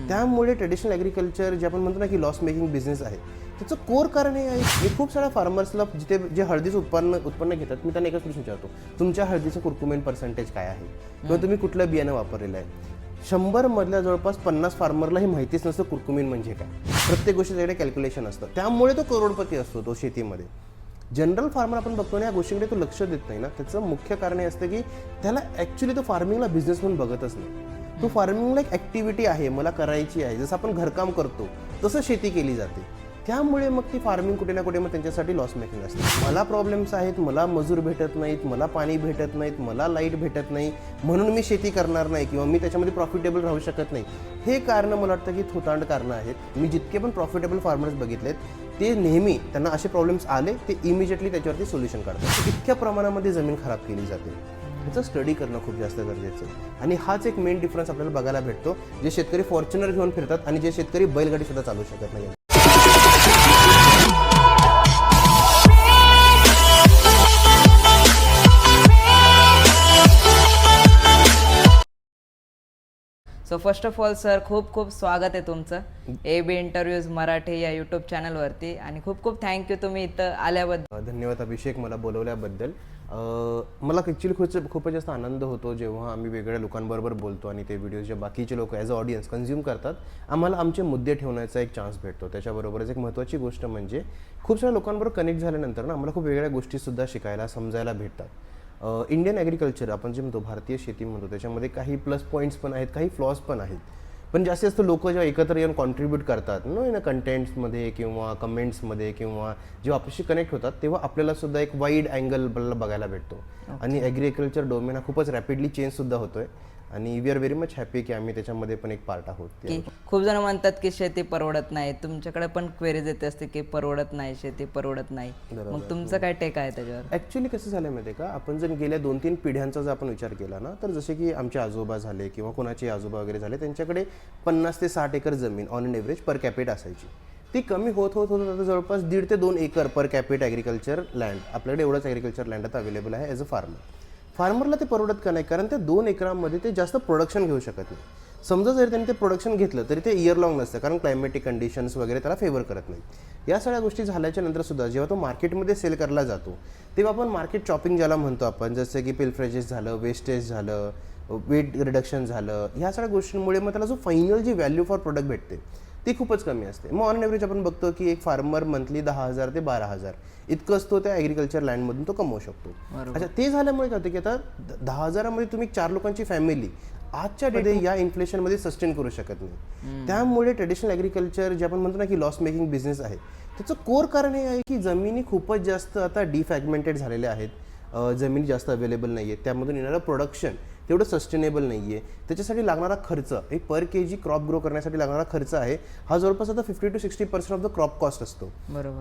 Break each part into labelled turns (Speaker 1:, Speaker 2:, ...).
Speaker 1: त्यामुळे traditional agriculture जे आपण म्हणतो ना की लॉस मेकिंग बिझनेस आहे, त्याचं कोर कारण हे आहे. मी खूप साऱ्या फार्मर्सला जिथे जे हळदीचं उत्पन्न घेतात, मी त्यांना एकच प्रश्न विचारतो, तुमच्या हळदीचं कुरकुमेन पर्सेंटेज काय आहे किंवा तुम्ही कुठलं बियाणं वापरलेलं आहे. 100 मधल्या जवळपास 50 फार्मरला हे माहितीच नसतं कुरकुमीन म्हणजे काय. प्रत्येक गोष्टीकडे कॅल्क्युलेशन असतं, त्यामुळे तो करोडपती असतो तो शेतीमध्ये. जनरल फार्मर आपण बघतो ना या गोष्टीकडे तो लक्ष देत नाही ना, त्याचं मुख्य कारण हे असतं की त्याला ॲक्च्युली तो फार्मिंगला बिझनेस म्हणून बघतच नाही. तो फार्मिंगला एक ॲक्टिव्हिटी आहे, मला करायची आहे. जसं आपण घरकाम करतो तसं शेती केली जाते. त्यामुळे मग ती फार्मिंग कुठे ना कुठे मग त्यांच्यासाठी लॉस मेकिंग असते. मला प्रॉब्लेम्स आहेत, मला मजूर भेटत नाहीत, मला पाणी भेटत नाहीत, मला लाईट भेटत नाही, म्हणून मी शेती करणार नाही किंवा मी त्याच्यामध्ये प्रॉफिटेबल राहू शकत नाही. हे कारणं मला वाटतं की थोतांड कारणं आहेत. मी जितके पण प्रॉफिटेबल फार्मर्स बघितलेत ते नेहमी त्यांना असे प्रॉब्लेम्स आले ते इमिजिएटली त्याच्यावरती सोल्युशन काढतात. इतक्या प्रमाणामध्ये जमीन खराब केली जाते, ह्याचं स्टडी करणं खूप जास्त गरजेचं आहे. आणि हाच एक मेन डिफरन्स आपल्याला बघायला भेटतो, जे शेतकरी फॉर्च्युनर घेऊन फिरतात आणि जे शेतकरी बैलगाडी सुद्धा चालू शकत नाही.
Speaker 2: So first of all sir खूप खूप स्वागत आहे तुमचं AB इंटरव्ह्यूज मराठी या यूट्यूब चॅनलवरती आणि खूप खूप थँक्यू तुम्ही इथं आल्याबद्दल.
Speaker 1: धन्यवाद अभिषेक मला बोलवल्याबद्दल. मला ॲक्च्युली खूपच जास्त आनंद होतो जेव्हा आम्ही वेगळ्या लोकांबरोबर बोलतो आणि ते व्हिडिओज जे बाकीचे लोक ॲज अ ऑडियन्स कन्झ्युम करतात, आम्हाला आमचे मुद्दे ठेवण्याचा एक चान्स भेटतो. त्याच्याबरोबरच एक महत्त्वाची गोष्ट म्हणजे खूप साऱ्या लोकांबरोबर कनेक्ट झाल्यानंतर ना आम्हाला खूप वेगळ्या गोष्टीसुद्धा शिकायला समजायला भेटतात. इंडियन ॲग्रिकल्चर आपण जे म्हणतो भारतीय शेती म्हणतो त्याच्यामध्ये काही प्लस पॉईंट्स पण आहेत, काही फ्लॉज पण आहेत. पण जास्तीत जास्त लोक जेव्हा एकत्र येऊन कॉन्ट्रीब्यूट करतात ना कंटेंट्समध्ये किंवा कमेंट्समध्ये किंवा जेव्हा आपल्याशी कनेक्ट होतात तेव्हा आपल्याला सुद्धा एक वाईड अँगल बघायला भेटतो. आणि ॲग्रिकल्चर डोमेन हा खूपच रॅपिडली चेंजसुद्धा होतोय आणि we are very much happy की आम्ही त्याच्यामध्ये पण एक पार्ट आहोत.
Speaker 2: की खूप जण म्हणतात की शेती परवडत नाही, तुमच्याकडे पण क्वेरीज येते असते की परवडत नाही, शेती परवडत नाही. मग तुमचं काय टेक आहे त्याच्यावर?
Speaker 1: ॲक्च्युली कसं झालं माहिती आहे का, आपण जर गेल्या 2-3 पिढ्यांचा जर आपण विचार केला ना, तर जसे की आमचे आजोबा झाले किंवा कोणाचे आजोबा वगैरे झाले, त्यांच्याकडे 50 ते 60 एकर जमीन ऑन एन एव्हरेज पर कॅपिट असायची. ती कमी होत आता जवळपास 1.5 ते 2 एकर पर कॅपिट ॲग्रिकल्चर लँड आपल्याकडे एवढंच ॲग्रिकल्चर लँड आता अवेलेबल आहे ॲज अ फार्मरला ते परवडत का नाही, कारण त्या 2 एकरामध्ये ते जास्त प्रोडक्शन घेऊ शकत नाही. समजा जर त्यांनी ते प्रोडक्शन घेतलं तरी ते इयर लॉंग नसतं, कारण क्लायमॅटिक कंडिशन्स वगैरे त्याला फेवर करत नाहीत. या सगळ्या गोष्टी झाल्याच्या नंतर सुद्धा जेव्हा तो मार्केटमध्ये सेल करायला जातो तेव्हा आपण मार्केट चॉपिंग ज्याला म्हणतो आपण, जसं की पिल्फ्रेजेस झालं, वेस्टेज झालं, वेट रिडक्शन झालं, ह्या सगळ्या गोष्टींमुळे मग त्याला जो फायनल जी व्हॅल्यू फॉर प्रोडक्ट भेटते ती खूपच कमी असते. मग ऑन ॲव्हरेज आपण बघतो की एक फार्मर मंथली 10,000 ते 12,000 इतकंच तो त्या ॲग्रिकल्चर लँडमधून तो कमवू शकतो. अच्छा, ते झाल्यामुळे काय होतं की आता 10,000मध्ये तुम्ही 4 लोकांची फॅमिली आजच्या डेटमध्ये या इन्फ्लेशनमध्ये सस्टेन करू शकत नाही. त्यामुळे ट्रेडिशनल ॲग्रिकल्चर जे आपण म्हणतो ना की लॉस मेकिंग बिझनेस आहे, त्याचं कोर कारण हे आहे की जमिनी खूपच जास्त आता डिफ्रॅगमेंटेड झालेल्या आहेत. जमिनी जास्त अवेलेबल नाही आहेत, त्यामधून येणारं प्रोडक्शन तेवढं सस्टेनेबल नाही आहे. त्याच्यासाठी लागणारा खर्च, एक पर केजी क्रॉप ग्रो करण्यासाठी लागणारा खर्च आहे हा जवळपास आता 50 to 60% of the crop cost असतो.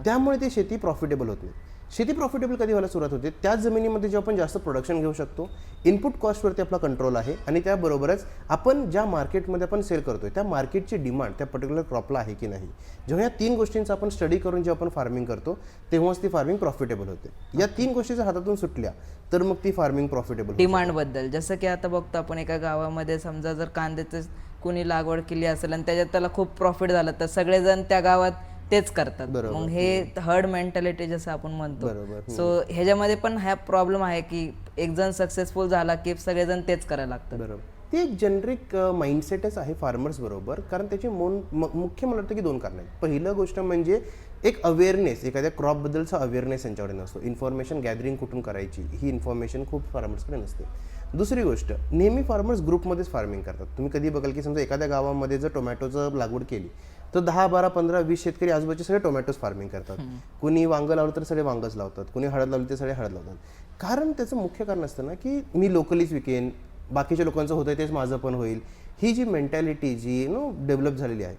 Speaker 1: त्यामुळे ती शेती प्रॉफिटेबल होत नाही. शेती प्रॉफिटेबल कधी व्हायला सुरुवात होते, त्याच जमिनीमध्ये जेव्हा आपण जास्त प्रोडक्शन घेऊ शकतो, इनपुट कॉस्टवरती आपला कंट्रोल आहे आणि त्याबरोबरच आपण ज्या मार्केटमध्ये आपण सेल करतोय त्या मार्केटची डिमांड त्या पर्टिक्युलर क्रॉपला आहे की नाही. जेव्हा या 3 गोष्टींचा आपण स्टडी करून जेव्हा आपण फार्मिंग करतो तेव्हाच ती फार्मिंग प्रॉफिटेबल होते. या 3 गोष्टी जर हातातून सुटल्या तर मग ती फार्मिंग प्रॉफिटेबल.
Speaker 2: डिमांड बद्दल जसं की आता बघतो आपण एका गावामध्ये समजा जर कांद्याचं कोणी लागवड केली असेल आणि त्याच्यात त्याला खूप प्रॉफिट झालं तर सगळेजण त्या गावात तेच करतात. मग हे हर्ड मेंटॅलिटी जसं आपण म्हणतो. सो ह्याच्यामध्ये पण हा प्रॉब्लेम आहे की एक जण सक्सेसफुल झाला की सगळेजण तेच करायला लागतात.
Speaker 1: बरोबर, ते एक जनरिक माइंडसेटच आहे फार्मर्स बरोबर. कारण त्याची मुख्य मला वाटतं की 2 कारणं आहेत. पहिलं गोष्ट म्हणजे एक अवेअरनेस, एखाद्या क्रॉपबद्दलचा अवेअरनेस यांच्याकडे नसतो. इन्फॉर्मेशन गॅदरिंग कुठून करायची ही इन्फॉर्मेशन खूप फार्मर्सकडे नसते. दुसरी गोष्ट, नेहमी फार्मर्स ग्रुपमध्येच फार्मिंग करतात. तुम्ही कधी बघाल की समजा एखाद्या गावामध्ये जर टोमॅटोचं लागवड केली तर 10, 12, 15, 20 शेतकरी आजूबाजूचे सगळे टोमॅटोज फार्मिंग करतात. कुणी वांगं लावलं तर सगळे वांगच लावतात, कुणी हळद लावली तर सगळे हळद लावतात. कारण त्याचं मुख्य कारण असतं ना की मी लोकलीच विकेन, बाकीच्या लोकांचं होतं तेच माझं पण होईल. ही जी मेंटॅलिटी जी डेव्हलप झालेली आहे,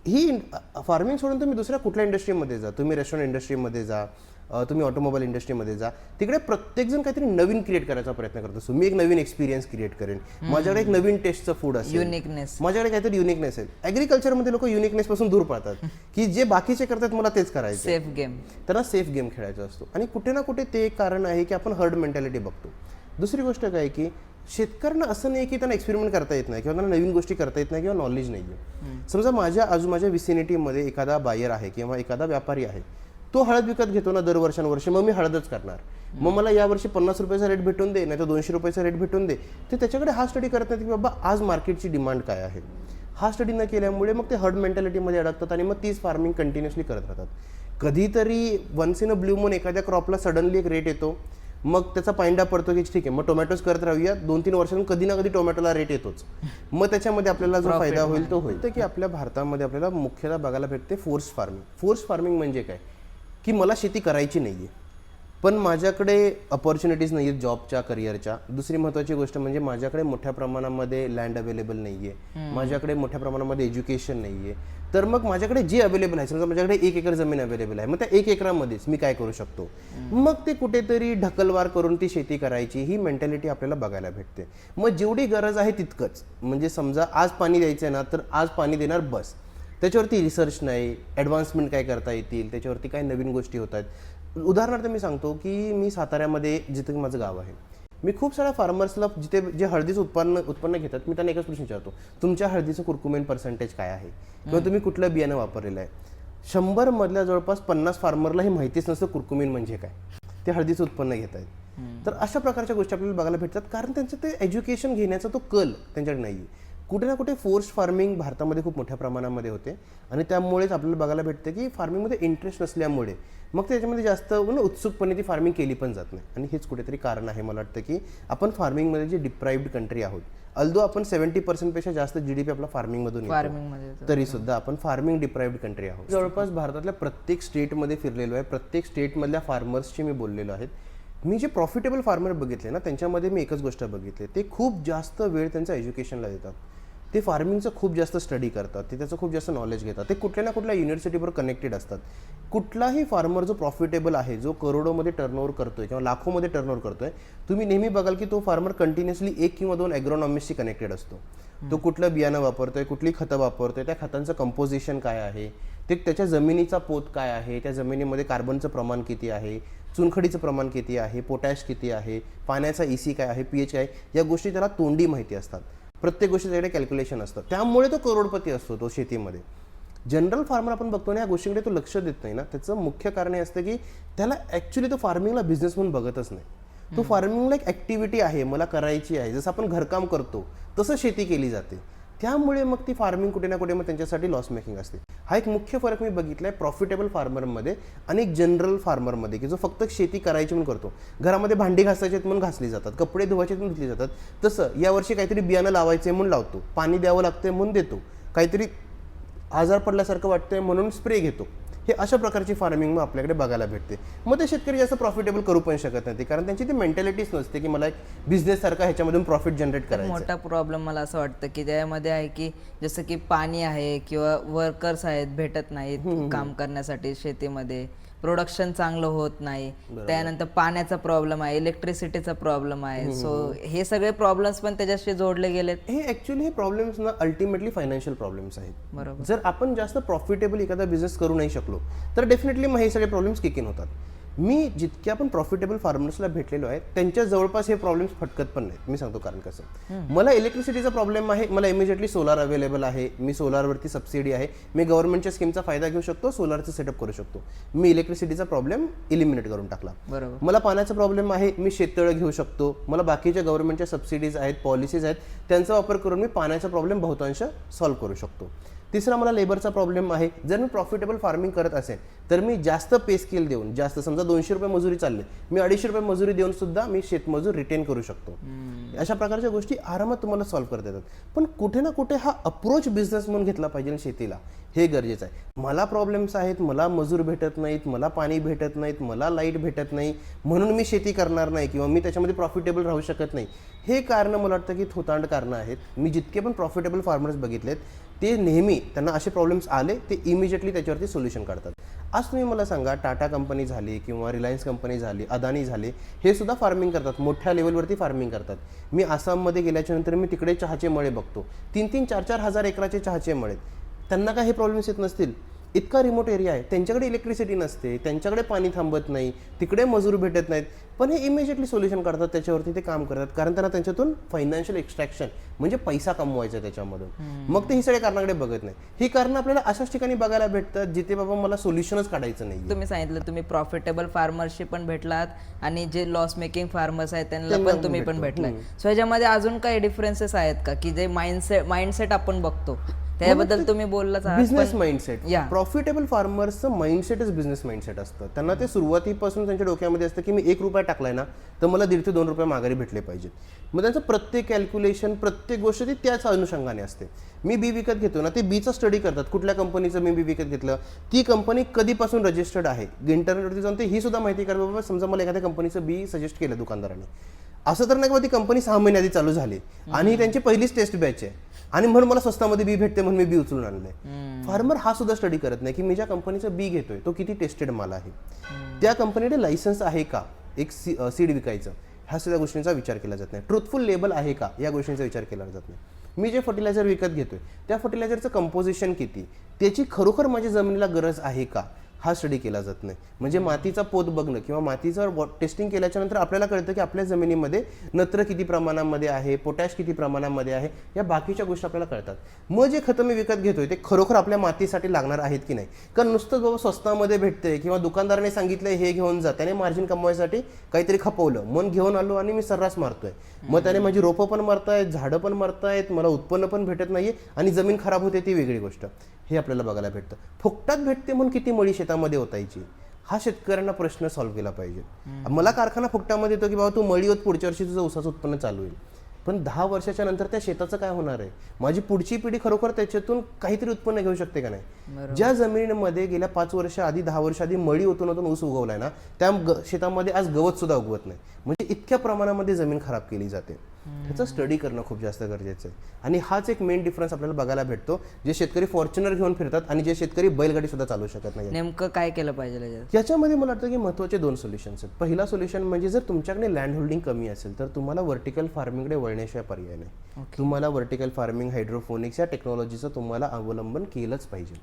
Speaker 1: ही फार्मिंग सोडून तुम्ही दुसऱ्या कुठल्या इंडस्ट्रीमध्ये जा, तुम्ही रेस्टॉरंट इंडस्ट्रीमध्ये जा, तुम्ही ऑटोमोबाईल इंडस्ट्रीमध्ये जा, तिकडे प्रत्येकजण काहीतरी नवीन क्रिएट करायचा प्रयत्न करत असतो. मी एक नवीन एक्सपिरियन्स क्रिएट करेन, माझ्याकडे एक नवीन टेस्टचं फूड असेल,
Speaker 2: युनिकनेस,
Speaker 1: माझ्याकडे काहीतरी युनिकनेस आहे. ॲग्रिकल्चरमध्ये लोक युनिकनेस पासून दूर पळतात की जे बाकीचे करतात मला तेच करायचं.
Speaker 2: सेफ गेम,
Speaker 1: त्यांना सेफ गेम खेळायचा असतो. आणि कुठे ना कुठे ते एक कारण आहे की आपण हर्ड मेंटॅलिटी बघतो. दुसरी गोष्ट काय की शेतकऱ्यांना असं नाही की त्यांना एक्सपेरिमेंट करता येत नाही किंवा त्यांना नवीन गोष्टी करता येत नाही किंवा नॉलेज नाही आहे. समजा माझ्या विसिनिटीमध्ये एखादा बायर आहे किंवा एखादा व्यापारी आहे, तो हळद विकत घेतो ना दर वर्षानुवर्षे, मग मी हळदच करणार, मग मला यावर्षी 50 रुपयाचा रेट भेटून दे नाही तर 200 रुपयाचा रेट भेटून दे, ते त्याच्याकडे हा स्टडी करत नाही की बाबा आज मार्केटची डिमांड काय आहे. हा स्टडी न केल्यामुळे मग ते हर्ड मेंटॅलिटीमध्ये अडकतात आणि मग तीच फार्मिंग कंटिन्युअसली करत राहतात. कधीतरी once in a blue moon एखाद्या क्रॉपला सडनली एक रेट येतो, मग त्याचा पायंडा पडतो की ठीक आहे मग टोमॅटोज करत राहूया, 2-3 वर्षांनी कधी ना कधी टोमॅटोला रेट येतोच, मग त्याच्यामध्ये आपल्याला जो फायदा होईल तो होईल. तर की आपल्या भारतामध्ये आपल्याला मुख्यतः बघायला भेटते फोर्स फार्मिंग. फोर्स फार्मिंग म्हणजे काय की मला शेती करायची नाही आहे, पण माझ्याकडे अपॉर्च्युनिटीज नाही आहेत जॉबच्या, करिअरच्या. दुसरी महत्त्वाची गोष्ट म्हणजे माझ्याकडे मोठ्या प्रमाणामध्ये लँड अवेलेबल नाही आहे, माझ्याकडे मोठ्या प्रमाणामध्ये एज्युकेशन नाही आहे. तर मग माझ्याकडे जे अवेलेबल आहे, समजा माझ्याकडे 1 एकर जमीन अवेलेबल आहे, मग त्या 1 एकरामध्येच मी काय करू शकतो, मग ते कुठेतरी ढकलवार करून ती शेती करायची, ही मेंटॅलिटी आपल्याला बघायला भेटते. मग जेवढी गरज आहे तितकंच, म्हणजे समजा आज पाणी द्यायचं आहे ना तर आज पाणी देणार बस, त्याच्यावरती रिसर्च नाही, ॲडव्हान्समेंट काय करता येतील, त्याच्यावरती काय नवीन गोष्टी होत आहेत. उदाहरणार्थ मी सांगतो की मी साताऱ्यामध्ये जिथं माझं गाव आहे, मी खूप साऱ्या फार्मर्सला जिथे जे हळदीचं उत्पन्न घेतात, मी त्यांना एकच प्रश्न विचारतो, तुमच्या हळदीचं कुरकुमेन पर्सेंटेज काय आहे किंवा तुम्ही कुठलं बियाणं वापरलेलं आहे. 100 मधल्या जवळपास 50 फार्मरला हे माहितीच नसतं कुरकुमेन म्हणजे काय, ते हळदीचं उत्पन्न घेत आहेत. तर अशा प्रकारच्या गोष्टी आपल्याला बघायला भेटतात, कारण त्यांचं ते एज्युकेशन घेण्याचा तो कल त्यांच्याकडे नाही आहे. कुठे ना कुठे फोर्स फार्मिंग भारतामध्ये खूप मोठ्या प्रमाणामध्ये होते आणि त्यामुळेच आपल्याला बघायला भेटते की फार्मिंगमध्ये इंटरेस्ट नसल्यामुळे मग त्याच्यामध्ये जास्त उत्सुकपणे ती फार्मिंग केली पण जात नाही. आणि हेच कुठेतरी कारण आहे मला वाटतं की आपण फार्मिंगमध्ये जे डिप्राइव्ड कंट्री आहोत, अल्दो आपण 70% पेक्षा जास्त GDP आपला फार्मिंगमधून येतो, तरी सुद्धा आपण फार्मिंग डिप्राइव्ड कंट्री आहोत. जवळपास भारतातल्या प्रत्येक स्टेटमध्ये फिरलेलो आहे, प्रत्येक स्टेटमधल्या फार्मर्सशी मी बोललेलो आहे. मी जे प्रॉफिटेबल फार्मर बघितले ना, त्यांच्यामध्ये मी एकच गोष्ट बघितली, ते खूप जास्त वेळ त्यांच्या एज्युकेशनला देतात, ते फार्मिंगचं खूप जास्त स्टडी करतात, ते त्याचं खूप जास्त नॉलेज घेतात, ते कुठल्या ना कुठल्या युनिव्हर्सिटीवर कनेक्टेड असतात. कुठलाही फार्मर जो प्रॉफिटेबल आहे, जो करोडोमध्ये टर्नओव्हर करतोय किंवा लाखोमध्ये टर्नओव्हर करतोय, तुम्ही नेहमी बघाल की तो फार्मर कंटिन्युअसली 1 किंवा 2 ॲग्रोनॉमिस्टशी कनेक्टेड असतो. तो कुठलं बियाणं वापरतोय, कुठली खतं वापरतोय, त्या खतांचं कंपोजिशन काय आहे, ते त्याच्या जमिनीचा पोत काय आहे, त्या जमिनीमध्ये कार्बनचं प्रमाण किती आहे, चुनखडीचं प्रमाण किती आहे, पोटॅश किती आहे, पाण्याचा EC काय आहे, pH काय, या गोष्टी त्याला तोंडी माहिती असतात. प्रत्येक गोष्टी त्याकडे कॅल्क्युलेशन असतं, त्यामुळे तो करोडपती असतो तो शेतीमध्ये. जनरल फार्मर आपण बघतो ना, या गोष्टीकडे तो लक्ष देत नाही ना, त्याचं मुख्य कारण हे असतं की त्याला ॲक्च्युली तो फार्मिंगला बिझनेस म्हणून बघतच नाही. तो फार्मिंगला एक ॲक्टिव्हिटी आहे, मला करायची आहे, जसं आपण घरकाम करतो तसं शेती केली जाते. त्यामुळे मग ती फार्मिंग कुठे ना कुठे मग त्यांच्यासाठी लॉस मेकिंग असते. हा एक मुख्य फरक मी बघितला आहे प्रॉफिटेबल फार्मरमध्ये आणि एक जनरल फार्मरमध्ये, की जो फक्त शेती करायची म्हणून करतो. घरामध्ये भांडी घासायचे म्हणून घासली जातात, कपडे धुवायचे म्हणून धुतली जातात. तसं यावर्षी काहीतरी बियाणं लावायचं म्हणून लावतो, पाणी द्यावं लागतंय म्हणून देतो, काहीतरी आजार पडल्यासारखं वाटतंय म्हणून स्प्रे घेतो. हे अशा प्रकारची फार्मिंग मग आपल्याकडे बघायला भेटते. मग ते शेतकरी जास्त प्रॉफिटेबल करू पण शकत नाही, कारण त्यांची ती मेंटॅलिटीच नसते की मला एक बिझनेस सारखा ह्याच्यामधून प्रॉफिट जनरेट करायचं.
Speaker 2: मोठा प्रॉब्लेम मला असं वाटतं की त्यामध्ये आहे की जसं की पाणी आहे किंवा वर्कर्स आहेत, भेटत नाहीत काम करण्यासाठी शेतीमध्ये, प्रोडक्शन चांगलं होत नाही, त्यानंतर पाण्याचा प्रॉब्लेम आहे, इलेक्ट्रिसिटीचा प्रॉब्लेम आहे. सो हे सगळे प्रॉब्लेम्स पण त्याच्याशी जोडले गेलेत.
Speaker 1: हे ॲक्च्युली हे प्रॉब्लेम्स ना अल्टिमेटली फायनान्शियल प्रॉब्लेम्स आहेत.
Speaker 2: बरोबर.
Speaker 1: जर आपण जास्त प्रॉफिटेबल एखादा बिझनेस करू नाही शकलो तर डेफिनेटली मग हे सगळे प्रॉब्लेम्स किक इन होतात. मी जितक्या पण प्रॉफिटेबल फार्मर्सला भेटलेलो आहे त्यांच्या जवळपास हे प्रॉब्लेम्स फटकत पण नाहीत. मी सांगतो कारण कसं, मला इलेक्ट्रिसिटीचा प्रॉब्लेम आहे, मला इमिजिएटली सोलार अवेलेबल आहे, मी सोलारवरती सबसिडी आहे, मी गव्हर्नमेंटच्या स्कीमचा फायदा घेऊ शकतो, सोलारचं सेटअप करू शकतो, मी इलेक्ट्रिसिटीचा प्रॉब्लेम इलिमिनेट करून टाकला.
Speaker 2: बरोबर.
Speaker 1: मला पाण्याचा प्रॉब्लेम आहे, मी शेततळं घेऊ शकतो, मला बाकीच्या गव्हर्नमेंटच्या सबसिडीज आहेत, पॉलिसीज आहेत, त्यांचा वापर करून मी पाण्याचा प्रॉब्लेम बहुतांश सॉल्व्ह करू शकतो. तिसरा मला लेबरचा प्रॉब्लेम आहे, जर मी प्रॉफिटेबल फार्मिंग करत असेल तर मी जास्त पे स्केल देऊन, जास्त समजा 200 रुपये मजुरी चालली, मी 250 रुपये मजुरी देऊन सुद्धा मी शेतमजूर रिटेन करू शकतो. अशा प्रकारच्या गोष्टी आरामात तुम्हाला सॉल्व्ह करता येतात. पण कुठे ना कुठे हा अप्रोच बिझनेस म्हणून घेतला पाहिजे शेतीला, हे गरजेचं आहे. मला प्रॉब्लेम्स आहेत, मला मजूर भेटत नाहीत, मला पाणी भेटत नाहीत, मला लाईट भेटत नाही, म्हणून मी शेती करणार नाही किंवा मी त्याच्यामध्ये प्रॉफिटेबल राहू शकत नाही, हे कारणं मला वाटतं की थोतांड कारणं आहेत. मी जितके पण प्रॉफिटेबल फार्मर्स बघितलेत ते नेहमी त्यांना असे प्रॉब्लेम्स आले ते इमिजिएटली त्याच्यावरती सोल्युशन काढतात. आज तुम्ही मला सांगा, टाटा कंपनी झाली किंवा रिलायन्स कंपनी झाली, अदानी झाले, हे सुद्धा फार्मिंग करतात, मोठ्या लेवलवरती फार्मिंग करतात. मी आसाममध्ये गेल्याच्यानंतर मी तिकडे चहाचे मळे बघतो, 3-3, 4-4 हजार एकराचे चहाचे मळे. त्यांना काय हे प्रॉब्लेम्स येत नसतील? इतका रिमोट एरिया आहे, त्यांच्याकडे इलेक्ट्रिसिटी नसते, त्यांच्याकडे पाणी थांबत नाही, तिकडे मजूर भेटत नाहीत, पण हे इमिजिएटली सोल्युशन करतात, त्याच्यावरती ते काम करतात, कारण त्यांना त्यांच्यातून फायनान्शियल एक्स्ट्रॅक्शन म्हणजे पैसा कमवायचा त्याच्यामधून. मग ते ही सगळ्या कारणाकडे बघत नाही. ही कारणं आपल्याला अशाच ठिकाणी बघायला भेटतात जिथे बाबा मला सोल्युशनच काढायचं नाही.
Speaker 2: तुम्ही सांगितलं तुम्ही प्रॉफिटेबल फार्मरशी पण भेटलात आणि जे लॉस मेकिंग फार्मर्स आहेत त्यांना पण तुम्ही पण भेटलाय. सो ह्याच्यामध्ये अजून काही डिफरन्सेस आहेत का की जे माइंडसेट आपण बघतो त्याबद्दल तुम्ही बोललाच आहात?
Speaker 1: बिझनेस माइंडसेट, प्रॉफिटेबल फार्मर्सचं माइंडसेटच बिझनेस माइंडसेट असतं. त्यांना ते सुरुवातीपासून त्यांच्या डोक्यामध्ये असतं की मी ₹1 टाकलाय ना तर मला ₹1.5 ते ₹2 माघारी भेटले पाहिजेत. मग त्यांचं प्रत्येक कॅल्क्युलेशन, प्रत्येक गोष्ट ती त्याच अनुषंगाने असते. मी बी विकत घेतो ना, ते बीचा स्टडी करतात, कुठल्या कंपनीचं मी बी विकत घेतलं, ती कंपनी कधीपासून रजिस्टर्ड आहे, इंटरनेटवरती जाऊन ते ही सुद्धा माहिती करतात. बाबा समजा मला एखाद्या कंपनीचं बी सजेस्ट केलं दुकानदाराने, असं तर नाही की ती कंपनी 6 महिने आधी चालू झाली आणि ही त्यांची पहिलीच टेस्ट बॅच आहे आणि म्हणून मला स्वस्तामध्ये बी भेटते म्हणून मी बी उचलून आणलंय. फार्मर हा सुद्धा स्टडी करत नाही की मी ज्या कंपनीचं बी घेतोय तो किती टेस्टेड माल आहे, त्या कंपनीकडे लायसन्स आहे का एक सीड विकायचं, ह्या सगळ्या गोष्टींचा विचार केला जात नाही. ट्रुथफुल लेबल आहे का या गोष्टींचा विचार केला जात नाही. मी जे फर्टिलायझर विकत घेतोय त्या फर्टिलायझरचं कंपोजिशन किती, त्याची खरोखर माझ्या जमिनीला गरज आहे का हा स्टडी केला जात नाही. म्हणजे मातीचा पोत बघणं किंवा मातीचं टेस्टिंग केल्याच्या नंतर आपल्याला कळतं की आपल्या जमिनीमध्ये नत्र किती प्रमाणामध्ये आहे, पोटॅश किती प्रमाणामध्ये आहे, या बाकीच्या गोष्टी आपल्याला कळतात. मग जे खतं मी विकत घेतोय ते खरोखर आपल्या मातीसाठी लागणार आहेत की नाही. कारण नुसतं बाबा स्वस्तामध्ये भेटतंय किंवा दुकानदाराने सांगितलंय हे घेऊन जा, त्याने मार्जिन कमवायसाठी काहीतरी खपवलं, मन घेऊन आलो आणि मी सर्रास मारतोय, मग त्याने माझी रोपं पण मरतायत, झाडं पण मरतायत, मला उत्पन्न पण भेटत नाहीये आणि जमीन खराब होते ती वेगळी गोष्ट. हे आपल्याला बघायला भेटतं. फुकटात भेटते म्हणून किती मळी शेतामध्ये ओतायची, हा शेतकऱ्यांना प्रश्न सॉल्व्ह केला पाहिजे. मला कारखाना फुकटामध्ये येतो की बाबा तू मळी होत पुढच्या वर्षी तुझं ऊसाचं उत्पन्न चालू होईल, पण 10 वर्षाच्या नंतर त्या शेताचं काय होणार आहे, माझी पुढची पिढी खरोखर त्याच्यातून काहीतरी उत्पन्न घेऊ शकते का नाही. ज्या जमिनीमध्ये गेल्या 5 वर्ष आधी 10 वर्ष आधी मळी ओतून ऊस उगवलाय ना, त्या शेतामध्ये आज गवत सुद्धा उगवत नाही. म्हणजे इतक्या प्रमाणामध्ये जमीन खराब केली जाते. ह्याचा स्टडी करणं खूप जास्त गरजेचं आहे. आणि हाच एक मेन डिफरन्स आपल्याला बघायला भेटतो, जे शेतकरी फॉर्च्युनर घेऊन फिरतात आणि जे शेतकरी बैलगाडी सुद्धा चालू शकत नाही.
Speaker 2: नेमकं काय केलं पाहिजे
Speaker 1: याच्यामध्ये मला वाटतं की महत्त्वाचे 2 सोल्युशन्स आहेत. पहिला सोल्युशन म्हणजे जर तुमच्याकडे लँड होल्डिंग कमी असेल तर तुम्हाला व्हर्टिकल फार्मिंगकडे वळण्याशिवाय पर्याय नाही. तुम्हाला व्हर्टिकल फार्मिंग, हायड्रोफोनिक्स या टेक्नॉलॉजीचं तुम्हाला अवलंबन केलंच पाहिजे.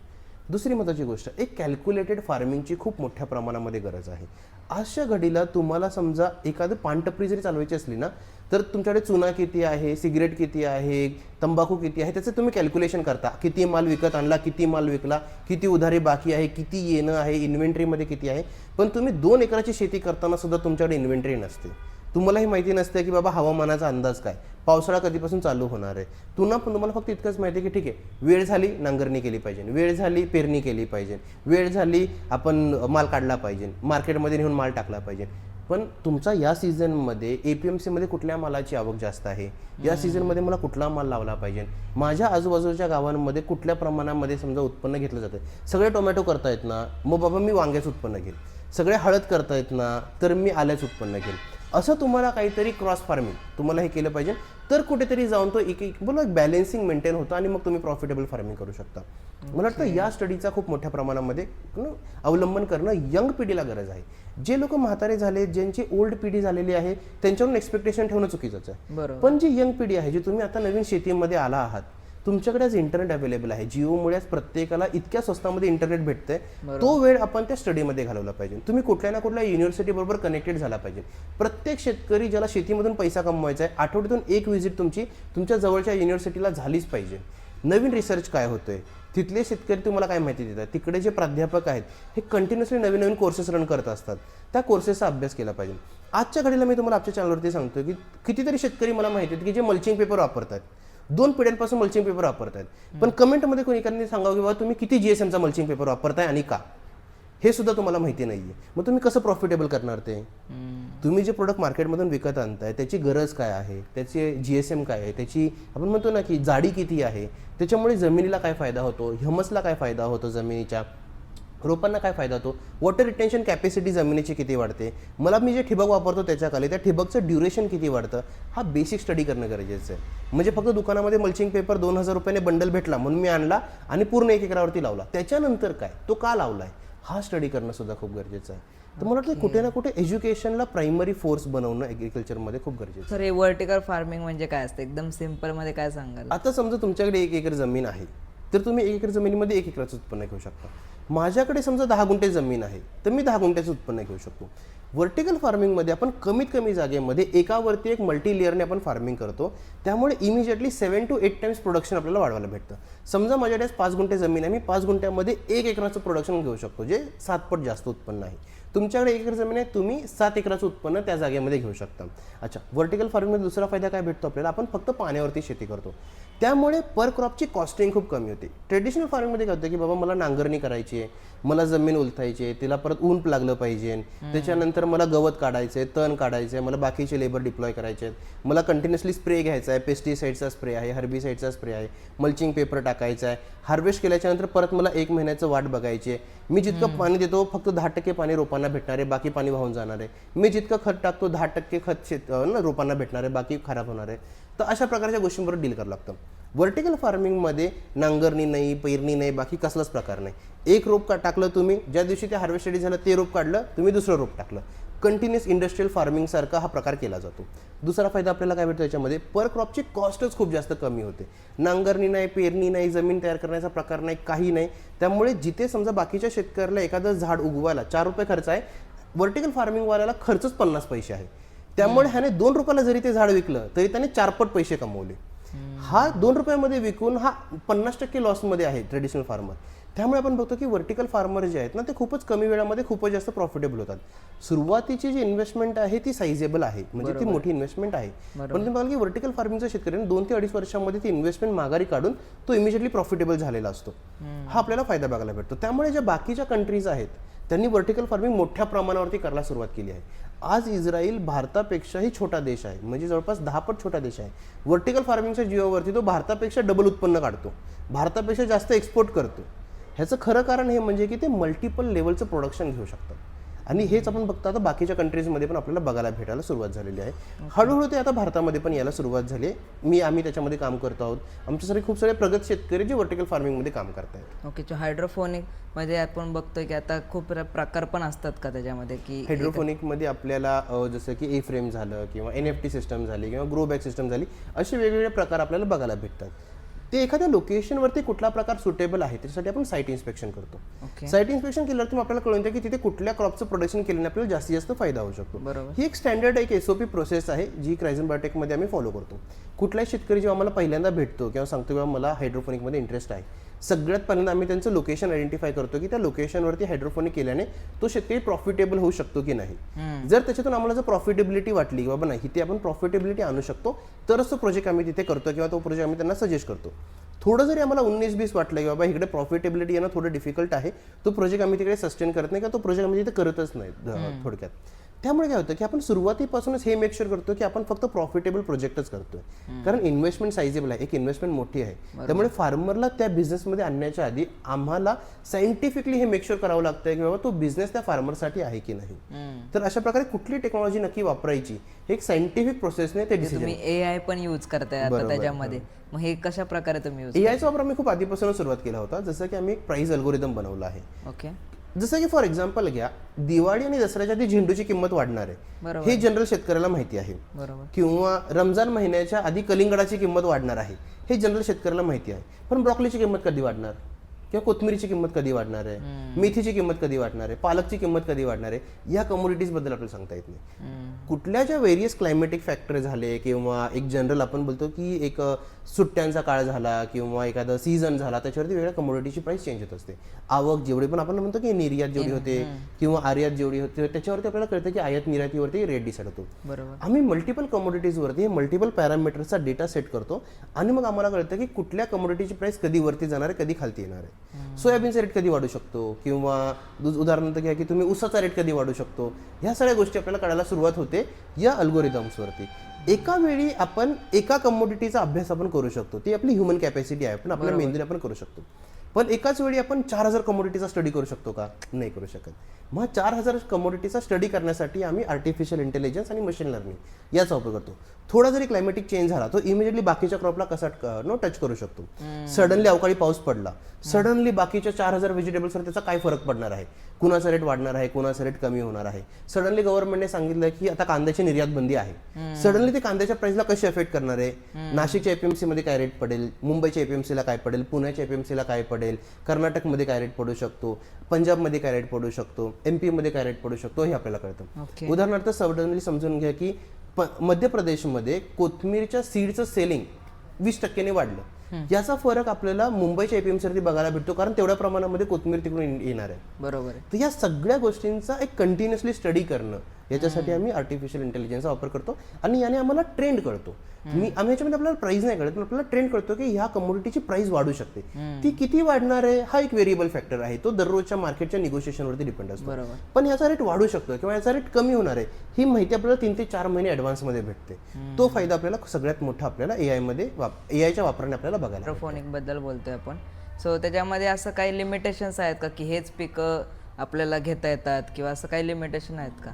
Speaker 1: दुसरी महत्त्वाची गोष्ट, एक कॅल्क्युलेटेड फार्मिंगची खूप मोठ्या प्रमाणामध्ये गरज आहे. अशा घडीला तुम्हाला समजा एखादं पानटपरी जरी चालवायची असली ना, तर तुमच्याकडे चुना किती आहे, सिगरेट किती आहे, तंबाखू किती आहे, त्याचं तुम्ही कॅल्क्युलेशन करता. किती माल विकत आणला, किती माल विकला, किती उधारी बाकी आहे, किती येणं आहे, इन्व्हेंटरीमध्ये किती आहे. पण तुम्ही 2 एकराची शेती करताना सुद्धा तुमच्याकडे इन्व्हेंटरी नसते. तुम्हालाही माहिती नसते की बाबा हवामानाचा अंदाज काय, पावसाळा कधीपासून चालू होणार आहे. तुम्हाला फक्त इतकंच माहिती आहे की ठीक आहे, वेळ झाली नांगरणी केली पाहिजे, वेळ झाली पेरणी केली पाहिजे, वेळ झाली आपण माल काढला पाहिजे, मार्केटमध्ये नेऊन माल टाकला पाहिजे. पण तुमचा या सीझनमध्ये APMCमध्ये कुठल्या मालाची आवक जास्त आहे, या सीझनमध्ये मला कुठला माल लावला पाहिजे, माझ्या आजूबाजूच्या गावांमध्ये कुठल्या प्रमाणामध्ये समजा उत्पन्न घेतलं जातं. सगळे टोमॅटो करतायत ना, मग बाबा मी वांग्याचं उत्पन्न घेईल. सगळे हळद करतायत ना, तर मी आल्याचं उत्पन्न घेईल. असं तुम्हाला काहीतरी क्रॉस फार्मिंग तुम्हाला हे केलं पाहिजे, तर कुठेतरी जाऊन तो एक बॅलेन्सिंग मेंटेन होतं आणि मग तुम्ही प्रॉफिटेबल फार्मिंग करू शकता. मला वाटतं या स्टडीचा खूप मोठ्या प्रमाणामध्ये अवलंबन करणं यंग पिढीला गरज आहे. जे लोक म्हातारे झाले, ज्यांची ओल्ड पिढी झालेली आहे, त्यांच्यावरून एक्सपेक्टेशन ठेवणं चुकीचंच आहे. पण जी यंग पिढी आहे, जी तुम्ही आता नवीन शेतीमध्ये आला आहात, तुमच्याकडे आज इंटरनेट अवेलेबल आहे. जिओमुळे आज प्रत्येकाला इतक्या स्वस्तामध्ये इंटरनेट भेटतंय, तो वेळ आपण त्या स्टडीमध्ये घालवला पाहिजे. तुम्ही कुठल्या ना कुठल्या युनिव्हर्सिटी बरोबर कनेक्टेड झाला पाहिजे. प्रत्येक शेतकरी ज्याला शेतीमधून पैसा कमवायचा आहे, आठवड्यातून एक व्हिजिट तुमची तुमच्या जवळच्या युनिव्हर्सिटीला झालीच पाहिजे. नवीन रिसर्च काय होतोय, तिथले शेतकरी तुम्हाला काय माहिती देतात, तिकडे जे प्राध्यापक आहेत हे कंटिन्युअसली नवीन नवीन कोर्सेस रन करत असतात, त्या कोर्सेसचा अभ्यास केला पाहिजे. आजच्या घडीला मी तुम्हाला आमच्या चॅनलवरती सांगतो की कितीतरी शेतकरी मला माहिती आहेत की जे मल्चिंग पेपर वापरतात, 2 पिढ्यांपासून मल्चिंग पेपर वापरतायत. पण कमेंटमध्ये कोणी एखाद्याने सांगावं की बाबा तुम्ही किती GSMचा मल्चिंग पेपर वापरताय आणि का, हे सुद्धा तुम्हाला माहिती नाहीये. मग तुम्ही कसं प्रॉफिटेबल करणार ते? तुम्ही जे प्रोडक्ट मार्केटमधून विकत आणताय त्याची गरज काय आहे, त्याचे GSM काय आहे, त्याची आपण म्हणतो ना की जाडी किती आहे, त्याच्यामुळे जमिनीला काय फायदा होतो, ह्युमसला काय फायदा होतो, जमिनीच्या रोपांना काय फायदा होतो, वॉटर रिटेन्शन कॅपॅसिटी जमिनीची किती वाढते, मला मी जे ठिबक वापरतो त्याच्याखाली त्या ठिबकचं ड्युरेशन किती वाढतं, हा बेसिक स्टडी करणं गरजेचं आहे. म्हणजे फक्त दुकानामध्ये मल्चिंग पेपर 2000 रुपयाने बंडल भेटला म्हणून मी आणला आणि पूर्ण 1 एकरावरती लावला, त्याच्यानंतर काय, तो का लावलाय, हा स्टडी करणं सुद्धा खूप गरजेचं आहे. तर मला वाटतं कुठे ना कुठे एज्युकेशनला प्रायमरी फोर्स बनवणं ॲग्रिकल्चरमध्ये खूप गरजेचं.
Speaker 2: सर, हे व्हर्टिकल फार्मिंग म्हणजे काय असतं, एकदम सिम्पल मध्ये काय सांगाल?
Speaker 1: आता समजा तुमच्याकडे 1 एकर जमीन आहे, तर तुम्ही 1 एकर जमिनीमध्ये 1 एकराचं उत्पन्न घेऊ शकता. माझ्याकडे समजा 10 गुंठे जमीन आहे तर मी 10 गुंठ्याचं उत्पन्न घेऊ शकतो. व्हर्टिकल फार्मिंगमध्ये आपण कमीत कमी जागेमध्ये एकावरती एक मल्टी लेअरने आपण फार्मिंग करतो, त्यामुळे इमिजिएटली 7 to 8 टाइम्स प्रोडक्शन आपल्याला वाढवायला भेटतं. समजा माझ्याकडे 5 गुंठे जमीन आहे, मी 5 गुंठ्यामध्ये 1 एकराचं प्रोडक्शन घेऊ शकतो, जे 7 पट जास्त उत्पन्न आहे. तुमच्याकडे 1 एकर जमीन आहे, तुम्ही 7 एकराचं उत्पन्न त्या जागेमध्ये घेऊ शकता. अच्छा, व्हर्टिकल फार्मिंगमध्ये दुसरा फायदा काय भेटतो आपल्याला, आपण फक्त पाण्यावरती शेती करतो, त्यामुळे पर क्रॉपची कॉस्टिंग खूप कमी होते. ट्रेडिशनल फार्मिंगमध्ये काय होतं की बाबा मला नांगरणी करायची आहे, मला जमीन उलथायची आहे, तिला परत ऊन लागलं पाहिजे, त्याच्यानंतर मला गवत काढायचं आहे, तण काढायचं आहे, मला बाकीचे लेबर डिप्लॉय करायचे आहेत, मला कंटिन्युअसली स्प्रे घ्यायचा आहे, पेस्टिसाईडचा स्प्रे आहे, हर्बिसाईडचा स्प्रे आहे, मल्चिंग पेपर टाकायचा आहे, हार्वेस्ट केल्याच्यानंतर परत मला 1 महिन्याचं वाट बघायची आहे, मी जितकं पाणी देतो फक्त 10% पाणी रोपांना भेटणार आहे, बाकी पाणी वाहून जाणार आहे, मी जितकं खत टाकतो 10% खत रोपांना भेटणार आहे, बाकी खराब होणार आहे. तर अशा प्रकारच्या गोष्टींबरोबर डील करावं लागतं. व्हर्टिकल फार्मिंगमध्ये नांगरणी नाही, पेरणी नाही, बाकी कसलाच प्रकार नाही. एक रोप टाकलं तुम्ही, ज्या दिवशी ते हार्वेस्ट रेडी झालं ते रोप काढलं, तुम्ही दुसरं रोप टाकलं. कंटिन्युअस इंडस्ट्रियल फार्मिंग सारखा हा प्रकार केला जातो. दुसरा फायदा आपल्याला काय भेटतो याच्यामध्ये, पर क्रॉपची कॉस्टच खूप जास्त कमी होते. नांगरणी नाही, पेरणी नाही, जमीन तयार करण्याचा प्रकार नाही, काही नाही. त्यामुळे जिथे समजा बाकीच्या शेतकऱ्याला एखादं झाड उगवायला 4 रुपये खर्च आहे, व्हर्टिकल फार्मिंगवाल्याला खर्चच 50 पैसे आहे. त्यामुळे ह्याने 2 रुपयाला जरी ते झाड विकलं तरी त्याने 4 पट पैसे कमवले. हा 2 रुपयामध्ये विकून हा 50% लॉसमध्ये आहे ट्रेडिशनल फार्मर. त्यामुळे आपण बघतो की व्हर्टिकल फार्मर जे आहेत ना, ते खूपच कमी वेळामध्ये खूपच जास्त प्रॉफिटेबल होतात. सुरुवातीची जी इन्व्हेस्टमेंट आहे ती साइजेबल आहे, म्हणजे ती मोठी इन्व्हेस्टमेंट आहे. पण तुम्ही बघाल की व्हर्टिकल फार्मिंगचा शेतकऱ्याने 2 ते 2.5 वर्षामध्ये ती इन्व्हेस्टमेंट माघारी काढून तो इमिजिएटली प्रॉफिटेबल झालेला असतो. हा आपल्याला फायदा बघायला भेटतो. त्यामुळे ज्या बाकीच्या कंट्रीज आहेत त्यांनी व्हर्टिकल फार्मिंग मोठ्या प्रमाणावरती करायला सुरुवात केली आहे. आज इस्रायल भारतापेक्षाही छोटा देश आहे, म्हणजे जवळपास 10 पट छोटा देश आहे. व्हर्टिकल फार्मिंगच्या जीवावरती तो भारतापेक्षा डबल उत्पन्न काढतो, भारतापेक्षा जास्त एक्सपोर्ट करतो. ह्याचं खरं कारण हे म्हणजे की ते मल्टिपल लेवलचं प्रोडक्शन घेऊ शकतात. आणि हेच आपण बघतो आता बाकीच्या कंट्रीजमध्ये पण आपल्याला बघायला भेटायला सुरुवात झालेली आहे. हळूहळू ते आता भारतामध्ये पण यायला सुरुवात झाली आहे. आम्ही त्याच्यामध्ये काम करतो आहोत. आमच्यासाठी खूप सारे प्रगत शेतकरी जे व्हर्टिकल फार्मिंगमध्ये काम करत आहेत.
Speaker 2: ओके, जो हायड्रोफोनिक मध्ये आपण बघतोय की आता खूप प्रकार पण असतात का त्याच्यामध्ये, की
Speaker 1: हायड्रोफोनिकमध्ये आपल्याला जसं की ए फ्रेम झालं किंवा NFT सिस्टम झाली किंवा ग्रो बॅग सिस्टम झाली, असे वेगवेगळे प्रकार आपल्याला बघायला भेटतात. ते एखाद्या लोकेशनवरती कुठला प्रकार सुटेबल आहे त्याच्यासाठी आपण साईट इन्स्पेक्शन करतो. साईट इन्स्पेक्शन केल्यावर तुम्ही आपल्याला कळून येतं की तिथे कुठल्या क्रॉपचं प्रोडक्शन केल्याने आपल्याला जास्तीत जास्त फायदा होऊ शकतो. ही एक स्टँडर्ड एक SOP प्रोसेस आहे जी क्रायझन बायोटेकमध्ये आम्ही फॉलो करतो. कुठलाही शेतकरी जेव्हा आम्हाला पहिल्यांदा भेटतो किंवा सांगतो किंवा मला हायड्रोफोनिकमध्ये इंटरेस्ट आहे, सगळ्यात पहिल्यांदा आम्ही त्यांचं लोकेशन आयडेंटिफाय करतो की त्या लोकेशनवरती हायड्रोफोनिक केल्याने तो शेतकरी प्रॉफिटेबल होऊ शकतो की नाही. जर त्याच्यातून आम्हाला जर प्रॉफिटेबिलिटी वाटली की बाबा नाही इथे आपण प्रॉफिटेबिलिटी आणू शकतो, तरच तो प्रोजेक्ट आम्ही तिथे करतो किंवा तो प्रोजेक्ट आम्ही त्यांना सजेस्ट करतो. थोडं जरी आम्हाला 19-20 वाटलं की बाबा इकडे प्रॉफिटेबिलिटी येणं थोडं डिफिकल्ट आहे, तो प्रोजेक्ट आम्ही तिकडे सस्टेन करत नाही किंवा तो प्रोजेक्ट आम्ही तिथे करतच नाही थोडक्यात. त्यामुळे काय होतं की आपण सुरुवातीपासूनच हे मेक शुअर करतो की आपण फक्त प्रॉफिटेबल प्रोजेक्टच करतोय, कारण इन्व्हेस्टमेंट सायझेबल आहे, एक इन्व्हेस्टमेंट मोठी आहे. त्यामुळे फार्मरला त्या बिझनेसमध्ये आणण्याच्या आधी आम्हाला सायंटिफिकली हे मेक शुअर करावं लागतंय की बाबा तो बिझनेस त्या फार्मरसाठी आहे की नाही. तर अशा प्रकारे कुठली टेक्नॉलॉजी नक्की वापरायची हे एक सायंटिफिक प्रोसेसने ते डिसिजन.
Speaker 2: तुम्ही AI पण यूज करताय आता त्याच्यामध्ये, मग हे कशा प्रकारे तुम्ही यूज?
Speaker 1: AIचा वापर आम्ही खूप आधीपासून सुरुवात केला होता. जसं की आम्ही एक प्राइस अल्गोरिदम बनवला आहे.
Speaker 2: ओके,
Speaker 1: जसं की फॉर एक्झाम्पल घ्या, दिवाळी आणि दसऱ्याच्या आधी झेंडूची किंमत वाढणार आहे हे जनरल शेतकऱ्याला माहिती आहे. किंवा रमजान महिन्याच्या आधी कलिंगडाची किंमत वाढणार आहे हे जनरल शेतकऱ्याला माहिती आहे. पण ब्रॉकलीची किंमत कधी वाढणार किंवा कोथमिरीची किंमत कधी वाढणार आहे, मेथीची किंमत कधी वाढणार आहे, पालकची किंमत कधी वाढणार आहे, या कमोडिटीज बद्दल आपल्याला सांगता येत नाही. कुठल्या ज्या व्हेरियस क्लायमेटिक फॅक्टर झाले किंवा एक जनरल आपण बोलतो की एक सुट्ट्यांचा काळ झाला किंवा एखादा सीझन झाला, त्याच्यावरती वेगळ्या कमोडिटीची प्राइस चेंज होत असते. आवक जेवढी पण आपण म्हणतो की निर्यात जेवढी होते किंवा आयात जेवढी होते, त्याच्यावरती आपल्याला कळतं की आयात निर्यातीवरती रेट डिसाईड होतो. आम्ही मल्टिपल कमोडिटीजवरती मल्टिपल पॅरामीटर्सचा डेटा सेट करतो आणि मग आम्हाला कळतं की कुठल्या कमोडिटीची प्राइस कधी वरती जाणार आहे, कधी खालती येणार आहे. सोयाबीनचा रेट कधी वाढू शकतो किंवा उदाहरणार्थ घ्या की तुम्ही उसाचा रेट कधी वाढू शकतो, ह्या सगळ्या गोष्टी आपल्याला कळायला सुरुवात होते या अल्गोरिदम्सवरती. एका वेळी आपण एका कमोडिटीचा अभ्यास आपण करू शकतो, ती आपली ह्युमन कॅपॅसिटी आहे, पण आपल्या मेंदूने आपण करू शकतो. पण एकाच वेळी आपण 4000 कमोडिटीचा स्टडी करू शकतो का? नाही करू शकत. मग 4000 कमोडिटीचा स्टडी करण्यासाठी आम्ही आर्टिफिशियल इंटेलिजन्स आणि मशीन लर्निंग याचा वापर करतो. थोडा जरी क्लायमेटिक चेंज झाला तो इमिजिएटली बाकीच्या क्रॉपला कसा टच करू शकतो. सडनली अवकाळी पाऊस पडला, सडनली बाकीच्या 4000 व्हेजिटेबल्सवर त्याचा काय फरक पडणार आहे, कुणाचा रेट वाढणार आहे, कुणाचा रेट कमी होणार आहे. सडनली गव्हर्नमेंटने सांगितलं की आता कांद्याची निर्यात बंदी आहे, सडनली ते कांद्याच्या प्राइसला कशी अफेक्ट करणार आहे. नाशिकच्या APMC मध्ये काय रेट पडेल, मुंबईच्या APMC ला काय पडेल, पुण्याच्या APMC ला काय पडेल, पडेल, कर्नाटकमध्ये काय रेट पडू शकतो, पंजाबमध्ये काय रेट पडू शकतो, MP मध्ये काय रेट पडू शकतो हे आपल्याला कळतं.
Speaker 2: ओके.
Speaker 1: उदाहरणार्थ सडनली समजून घ्या की मध्य प्रदेशमध्ये कोथमीरच्या सीडचं सेलिंग 20% वाढलं. याचा फरक आपल्याला मुंबईच्या APMC वरती बघायला भेटतो, कारण तेवढ्या प्रमाणामध्ये कोथमीर तिकडून येणार आहे.
Speaker 2: बरोबर आहे.
Speaker 1: तर या सगळ्या गोष्टींचा एक कंटिन्युअसली स्टडी करणं, याच्यासाठी आम्ही आर्टिफिशियल इंटेलिजन्सचा वापर करतो आणि याने आम्हाला ट्रेंड कळतो. आम्ही याच्यामध्ये आपल्याला प्राइस नाही कळत, पण आपल्याला ट्रेंड कळतो की ह्या कमोडिटीची प्राइस वाढू शकते. ती किती वाढणार आहे हा एक व्हेरिएबल फॅक्टर आहे, तो दररोजच्या मार्केटच्या निगोशिएशनवरती डिपेंड असतो.
Speaker 2: बरोबर.
Speaker 1: पण याचा रेट वाढू शकतो किंवा याचा रेट कमी होणार आहे ही माहिती आपल्याला 3 ते 4 महिने ॲडव्हान्समध्ये भेटते. तो फायदा आपल्याला सगळ्यात मोठा आपल्याला एआयच्या वापराने आपल्याला बघायला भेटतो.
Speaker 2: हायड्रोपोनिक बद्दल बोलतोय आपण. सो त्याच्यामध्ये असं काही लिमिटेशन्स आहेत का की हेच पिकं आपल्याला घेता येतात किंवा असं काही लिमिटेशन आहेत का?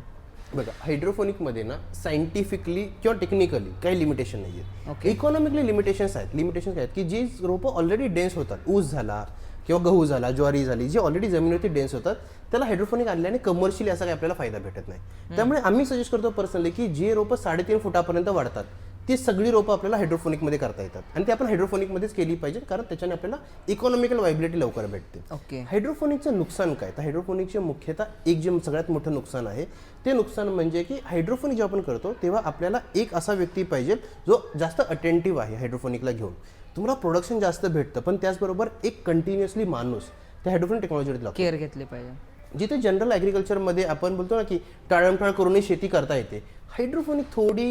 Speaker 1: बघा, हायड्रोफोनिकमध्ये ना सायंटिफिकली किंवा टेक्निकली काही लिमिटेशन नाही आहेत. इकॉनॉमिकली लिमिटेशन्स आहेत. लिमिटेशन काय आहेत की जी रोपं ऑलरेडी डेन्स होतात, ऊस झाला किंवा गहू झाला, ज्वारी झाली, जी ऑलरेडी जमिनीवरती डेन्स होतात, त्याला हायड्रोफोनिक आणल्याने कमर्शियली असा काही आपल्याला फायदा भेटत नाही. त्यामुळे आम्ही सजेस्ट करतो पर्सनली की जे रोपं 3.5 फुटापर्यंत वाढतात ती सगळी रोपं आपल्याला हायड्रोफोनिकमध्ये करता येतात आणि ती आपण हायड्रोफोनिकमध्येच केली पाहिजे, कारण त्याच्याने आपल्याला इकॉनॉमिकल वायबिलिटी लवकर भेटते.
Speaker 2: ओके.
Speaker 1: हायड्रोफोनिकचं नुकसान काय? तर हायड्रोफोनिकचे मुख्यतः एक जे सगळ्यात मोठं नुकसान आहे ते नुकसान म्हणजे की हायड्रोफोनिक जेव्हा आपण करतो तेव्हा आपल्याला एक असा व्यक्ती पाहिजे जो जास्त अटेंटिव्ह आहे हायड्रोफोनिकला घेऊन. तुम्हाला प्रोडक्शन जास्त भेटतं, पण त्याचबरोबर एक कंटिन्युअसली माणूस त्या हायड्रोफोनिक टेक्नॉलॉजीवर लागतो.
Speaker 2: केअर घेतली पाहिजे.
Speaker 1: जिथे जनरल ॲग्रिकल्चरमध्ये आपण बोलतो ना की टाळमटाळ करूनही शेती करता येते, हायड्रोफोनिक थोडी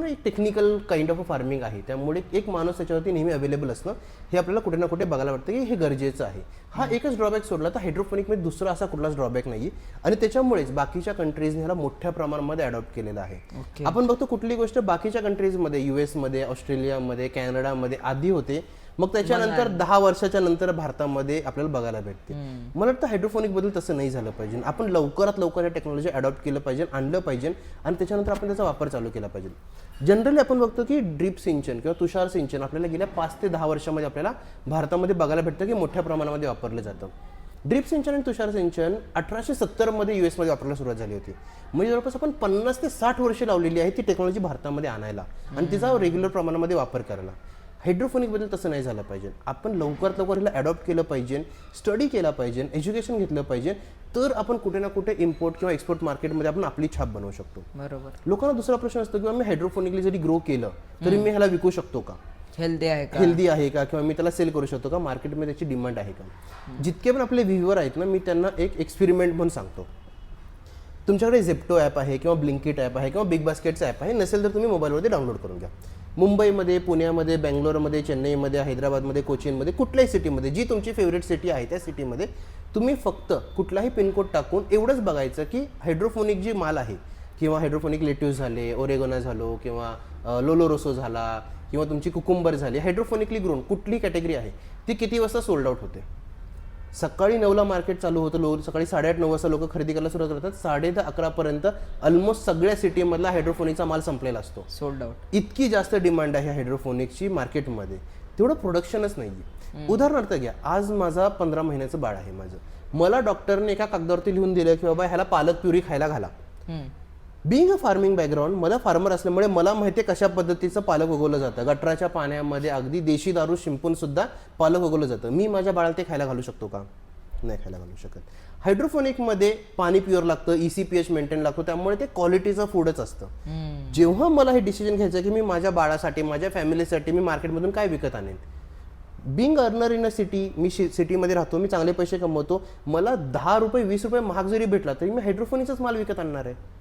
Speaker 1: एक technical kind of a farming आहे. त्यामुळे एक माणूस त्याच्यावरती नेहमी अवेलेबल असणं हे आपल्याला कुठे ना कुठे बघायला वाटतं की हे गरजेचं आहे. हा एकच ड्रॉबॅक सोडला तर हायड्रोफोनिकमध्ये दुसरा असा कुठलाच ड्रॉबॅक नाही आणि त्याच्यामुळेच बाकीच्या कंट्रीजने ह्याला मोठ्या प्रमाणामध्ये अडॉप्ट केलेलं आहे. आपण बघतो कुठली गोष्ट बाकीच्या कंट्रीजमध्ये, US मध्ये, ऑस्ट्रेलियामध्ये, कॅनडामध्ये आधी होते, मग त्याच्यानंतर 10 वर्षाच्या नंतर भारतामध्ये आपल्याला बघायला भेटते. मला वाटतं हायड्रोफोनिक बद्दल तसं नाही झालं पाहिजे. आपण लवकरात लवकर हे टेक्नॉलॉजी अडॉप्ट केलं पाहिजे, आणलं पाहिजे आणि त्याच्यानंतर आपण त्याचा वापर चालू केला पाहिजे. जनरली आपण बघतो की ड्रीप सिंचन किंवा तुषार सिंचन आपल्याला गेल्या 5 ते 10 वर्षामध्ये आपल्याला भारतामध्ये बघायला भेटतं की मोठ्या प्रमाणामध्ये वापरलं जातं. ड्रीप सिंचन आणि तुषार सिंचन 1870मध्ये US मध्ये वापरायला सुरुवात झाली होती. म्हणजे जवळपास आपण 50 ते 60 वर्षे लावलेली आहे ती टेक्नॉलॉजी भारतामध्ये आणायला आणि तिचा रेग्युलर प्रमाणामध्ये वापर करायला. हायड्रोफोनिकबद्दल तसं नाही झालं पाहिजे. आपण लवकरात लवकर ह्याला अडॉप्ट केलं पाहिजे, स्टडी केला पाहिजे, एज्युकेशन घेतलं पाहिजे, तर आपण कुठे ना कुठे इम्पोर्ट किंवा एक्सपोर्ट मार्केटमध्ये आपण आपली छाप बनवू शकतो.
Speaker 2: बरोबर.
Speaker 1: लोकांना दुसरा प्रश्न असतो किंवा मी हायड्रोफोनिकली जरी ग्रो केलं तरी मी ह्याला विकू शकतो का,
Speaker 2: हेल्दी आहे का,
Speaker 1: हेल्दी आहे का, किंवा मी त्याला सेल करू शकतो का, मार्केटमध्ये त्याची डिमांड आहे का. जितके पण आपले व्ह्यूअर आहेत ना, मी त्यांना एक एक्सपेरिमेंट म्हणून सांगतो. तुमच्याकडे झेप्टो ॲप आहे किंवा ब्लिंकिट ॲप आहे किंवा बिग बास्केटचं ॲप आहे, नसेल तर तुम्ही मोबाईलवरती डाउनलोड करून घ्या. मुंबईमध्ये, पुण्यामध्ये, बेंगलोरमध्ये, चेन्नईमध्ये, हैदराबादमध्ये, कोचीनमध्ये, कुठल्याही सिटीमध्ये जी तुमची फेवरेट सिटी आहे त्या सिटीमध्ये तुम्ही फक्त कुठलाही पिनकोड टाकून एवढंच बघायचं की हायड्रोफोनिक जी माल आहे किंवा हायड्रोफोनिक लेट्यूस झाले, ओरेगोना झालो किंवा लोलोरोसो झाला किंवा तुमची कुकुंबर झाली, हायड्रोफोनिकली ग्रोन कुठली कॅटेगरी आहे ती किती वाजता सोल्ड आउट होते. सकाळी 9ला मार्केट चालू होतं, सकाळी 8:30-9 वाजता लोक खरेदी करायला सुरुवात करतात, 10:30-11 पर्यंत ऑलमोस्ट सगळ्या सिटीमधला हायड्रोफोनिकचा माल संपलेला असतो.
Speaker 2: Sold out.
Speaker 1: इतकी जास्त डिमांड आहे हायड्रोफोनिकची मार्केटमध्ये, तेवढं प्रोडक्शनच नाही. उदाहरणार्थ घ्या, आज माझा 15 महिन्याचं बाळ आहे माझं, मला डॉक्टरने एका कागदावरती लिहून दिलं की बाबा ह्याला पालक प्युरी खायला घाला. बिंग अ फार्मिंग बॅकग्राऊंड, मला फार्मर असल्यामुळे मला माहिती आहे कशा पद्धतीचं पालक उगवलं जातं. गटराच्या पाण्यामध्ये अगदी देशी दारू शिंपून सुद्धा पालक उगवलं जातं. मी माझ्या बाळाला ते खायला घालू शकतो का? नाही खायला घालू शकत. हायड्रोफोनिकमध्ये पाणी प्युअर लागतं, ECPH मेंटेन लागतो, त्यामुळे ते क्वालिटीचं फूडच असतं. जेव्हा मला हे डिसिजन घ्यायचं की मी माझ्या बाळासाठी, माझ्या फॅमिलीसाठी मी मार्केटमधून काय विकत आणेन, being earner in a city, मी सिटीमध्ये राहतो, मी चांगले पैसे कमवतो, मला 10 रुपये 20 रुपये महाग जरी भेटला तरी मी हायड्रोफोनिकचाच माल विकत आणणार आहे.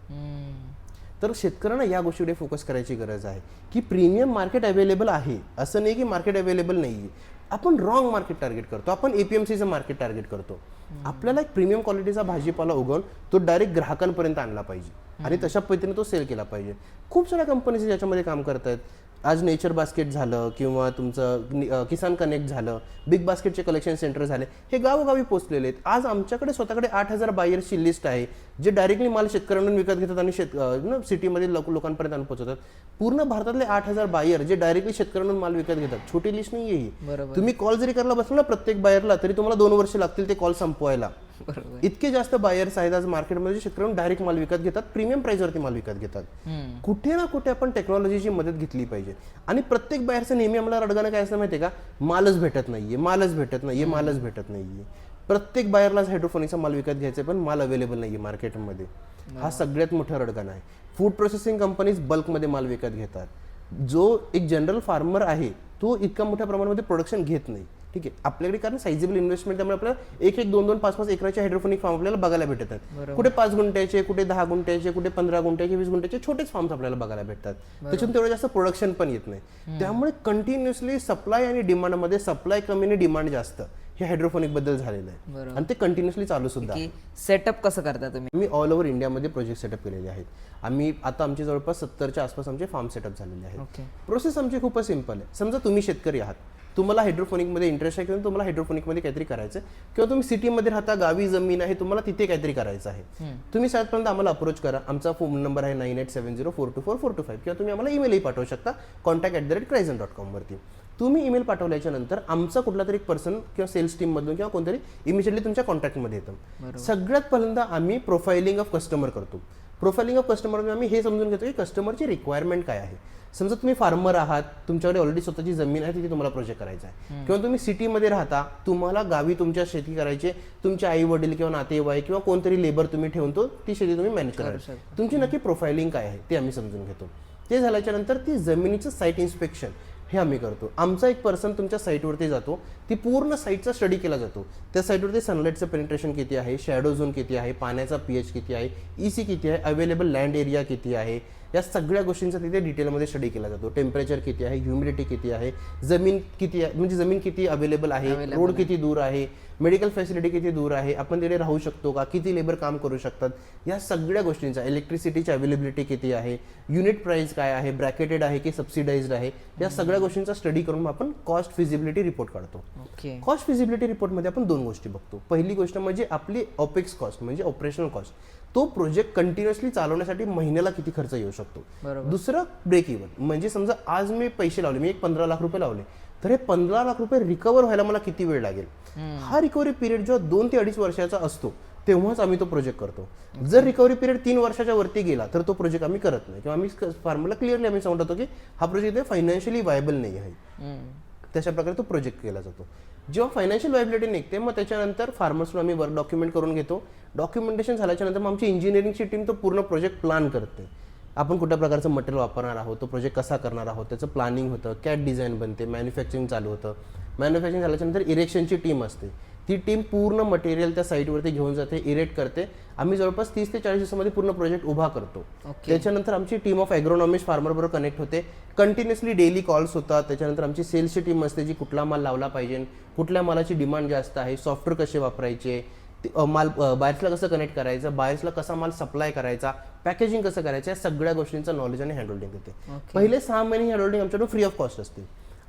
Speaker 1: तर शेतकऱ्यांना या गोष्टीकडे फोकस करायची गरज आहे की प्रीमियम मार्केट अवेलेबल आहे, असं नाही की मार्केट अवेलेबल नाही आहे. आपण रॉंग मार्केट टार्गेट करतो, आपण APMCचं मार्केट टार्गेट करतो. आपल्याला एक प्रीमियम क्वालिटीचा भाजीपाला उगवून तो डायरेक्ट ग्राहकांपर्यंत आणला पाहिजे आणि तशा पद्धतीने तो सेल केला पाहिजे. खूप साऱ्या कंपनीज याच्यामध्ये काम करत आहेत. आज नेचर बास्केट झालं किंवा तुमचं किसान कनेक्ट झालं, बिग बास्केटचे कलेक्शन सेंटर झाले, हे गावोगावी पोहोचलेले आहेत. आज आमच्याकडे स्वतःकडे 8,000 बायर्सची लिस्ट आहे जे डायरेक्टली माल शेतकऱ्यांकडून विकत घेतात आणि सिटीमध्ये लोकांपर्यंत आणून पोहोचवतात. पूर्ण भारतातले 8,000 बायर जे डायरेक्टली शेतकऱ्यांकडून माल विकत घेतात. छोटी लिस्ट नाही आहे ही. तुम्ही कॉल जरी करायला बसला ना प्रत्येक बायरला तरी तुम्हाला 2 वर्ष लागतील ते कॉल संपवायला.
Speaker 2: बरोबर.
Speaker 1: इतके जास्त बायर्स आहेत आज मार्केटमध्ये जे शेतकऱ्यांना डायरेक्ट माल विकत घेतात, प्रीमियम प्राइसवरती माल विकत घेतात. कुठे ना कुठे आपण टेक्नॉलॉजीची मदत घेतली पाहिजे. आणि प्रत्येक बायरचं नेहमी आम्हाला रडगाणं काय असतं माहितीये का, मालच भेटत नाहीये, मालच भेटत नाहीये, मालच भेटत नाहीये. प्रत्येक बायरलाच हायड्रोपोनिक्सचा माल विकत घ्यायचा पण माल अवेलेबल नाहीये मार्केटमध्ये. हा सगळ्यात मोठा रडगाणं आहे. फूड प्रोसेसिंग कंपनीज बल्कमध्ये माल विकत घेतात. जो एक जनरल फार्मर आहे तो इतका मोठ्या प्रमाणामध्ये प्रोडक्शन घेत नाही. ठीक आहे, आपल्याकडे कारण सायझेबल इन्व्हेस्टमेंट, त्यामुळे आपल्याला 1-1, 2-2, 5-5 एकराचे हायड्रोपोनिक फार्म आपल्याला बघायला भेटत आहेत. कुठे 5 गुंठ्याचे, कुठे 10 गुंठ्याचे, कुठे 15 गुंठ्याचे, 20 गुंठ्याचे छोटेच फार्म्स आपल्याला बघायला भेटतात. त्याच्यातून तेवढं जास्त प्रोडक्शन पण येत नाही. त्यामुळे कंटिन्युअसली सप्लाय आणि डिमांडमध्ये सप्लाय कमी आणि डिमांड जास्त हे हायड्रोपोनिक बद्दल झालेलं आहे. आणि ते कंटिन्युअसली चालू सुद्धा.
Speaker 2: सेटअप कसं करता तुम्ही?
Speaker 1: मी ऑल ओव्हर इंडियामध्ये प्रोजेक्ट सेटअप केलेले आहेत. आम्ही आता आमचे जवळपास 70च्या आसपास आमचे फार्म सेटअप झालेले आहेत. प्रोसेस आमची खूपच सिंपल आहे. समजा तुम्ही शेतकरी आहात, तुम्हाला हायड्रोपोनिकमध्ये इंटरेस्ट आहे किंवा तुम्हाला हायड्रोपोनिकमध्ये काहीतरी करायचं, किंवा तुम्ही सिटीमध्ये राहता, गावी जमीन आहे, तुम्हाला तिथे काहीतरी करायचं आहे, तुम्ही साधारणतः आम्हाला अप्रोच करा. आमचा फोन नंबर आहे 9870424425, किंवा तुम्ही आम्हाला ईमेलही पाठवू शकता contact@cryzon.com वरती. तुम्ही ईमेल पाठवल्याच्या नंतर आमचा कुठला तरी एक पर्सन किंवा सेल्स टीम मधून किंवा कोणतरी इमिजिएटली तुमच्या कॉन्टॅक्टमध्ये येतं. सगळ्यात पहिल्यांदा आम्ही प्रोफाइलिंग ऑफ कस्टमर करतो. प्रोफाइलिंग ऑफ कस्टमर आम्ही हे समजून घेतो की कस्टमरची रिक्वायरमेंट काय आहे. समजा तुम्ही फार्मर आहात, तुमच्याकडे ऑलरेडी स्वतःची जमीन आहे, तिथे तुम्हाला प्रोजेक्ट करायचा आहे, किंवा तुम्ही सिटीमध्ये राहता, तुम्हाला गावी तुमच्या शेती करायची, तुमचे आई वडील किंवा नातेवाईक किंवा कोणतरी लेबर तुम्ही ठेवतो, ती शेती तुम्ही मॅनेज करायची, तुमची नक्की प्रोफाइलिंग काय आहे ते आम्ही समजून घेतो. ते झाल्याच्या नंतर ती जमिनीचं साईट इन्स्पेक्शन हे आम्ही करतो. आमचा एक पर्सन तुमच्या साईटवरती जातो, ती पूर्ण साईटचा स्टडी केला जातो. त्या साईटवरती सनलाईटचं पेनिट्रेशन किती आहे, शॅडो झोन किती आहे, पाण्याचा पीएच किती आहे, ईसी किती आहे, अवेलेबल लँड एरिया किती आहे, या सगळ्या गोष्टींचा तिथे डिटेलमध्ये स्टडी केला जातो. टेम्परेचर किती आहे, ह्युमिडिटी किती आहे, जमीन किती आहे, म्हणजे जमीन किती अवेलेबल आहे, रोड किती दूर आहे, मेडिकल फॅसिलिटी किती दूर आहे, आपण तिथे राहू शकतो का, किती लेबर काम करू शकतात, या सगळ्या गोष्टींचा, इलेक्ट्रिसिटीची अवेलेबिलिटी किती आहे, युनिट प्राइस काय आहे, ब्रॅकेटेड आहे की सबसिडाइज्ड आहे, या सगळ्या गोष्टींचा स्टडी करून आपण कॉस्ट फिजिबिलिटी रिपोर्ट काढतो. कॉस्ट फिजिबिलिटी रिपोर्टमध्ये आपण 2 गोष्टी बघतो. पहिली गोष्ट म्हणजे आपली ऑपेक्स कॉस्ट म्हणजे ऑपरेशनल कॉस्ट, तो प्रोजेक्ट कंटिन्युअसली चालवण्यासाठी महिन्याला किती खर्च येऊ शकतो. दुसरं ब्रेक इव्हन, म्हणजे समजा आज मी पैसे लावले, मी एक 15 लाख रुपये लावले, तर हे 15 लाख रुपये रिकवर व्हायला मला किती वेळ लागेल. हा रिकव्हरी पिरियड जेव्हा 2 ते 2.5 वर्षाचा असतो तेव्हाच आम्ही तो प्रोजेक्ट करतो. जर रिकव्हरी पिरियड 3 वर्षाच्या वरती गेला तर तो प्रोजेक्ट आम्ही करत नाही, किंवा आम्ही फार्मरला क्लिअरली आम्ही सांगतो की हा प्रोजेक्ट फायनान्शियली व्हायबल नाही आहे. तशा प्रकारे तो प्रोजेक्ट केला जातो. जेव्हा फायनान्शियल व्हायबिलिटी निघते मग त्याच्यानंतर फार्मर्सला आम्ही वर्क डॉक्युमेंट करून घेतो. डॉक्युमेंटेशन झाल्याच्या नंतर मग आमची इंजिनिअरिंगची टीम तो पूर्ण प्रोजेक्ट प्लॅन करते. आपण कुठल्या प्रकारचं मटेरियल वापरणार आहोत, तो प्रोजेक्ट कसा करणार आहोत, त्याचं प्लॅनिंग होतं, कॅट डिझाईन बनते, मॅन्युफॅक्चरिंग चालू होतं. मॅन्युफॅक्चरिंग झाल्याच्या नंतर इरेक्शनची टीम असते, ती टीम पूर्ण मटेरियल त्या साईटवरती घेऊन जाते, इरेक्ट करते. आम्ही जवळपास 30 ते 40 दिवसामध्ये पूर्ण प्रोजेक्ट उभा करतो. त्याच्यानंतर आमची टीम ऑफ ॲग्रोनॉमिस्ट फार्मरबरोबर कनेक्ट होते, कंटिन्युअसली डेली कॉल्स होतात. त्याच्यानंतर आमची सेल्सची टीम असते जी कुठला माल लावला पाहिजे, कुठल्या मालाची डिमांड जास्त आहे, सॉफ्टवेअर कसे वापरायचे, माल बायर्सला कसं कनेक्ट करायचं, बायर्सला कसा माल सप्लाय करायचा, पॅकेजिंग कसं करायचं, या सगळ्या गोष्टींचं नॉलेज आणि हँडहोल्डिंग देते. पहिले 6 महिने ही हँडहोल्डिंग आमच्याकडून फ्री ऑफ कॉस्ट असते.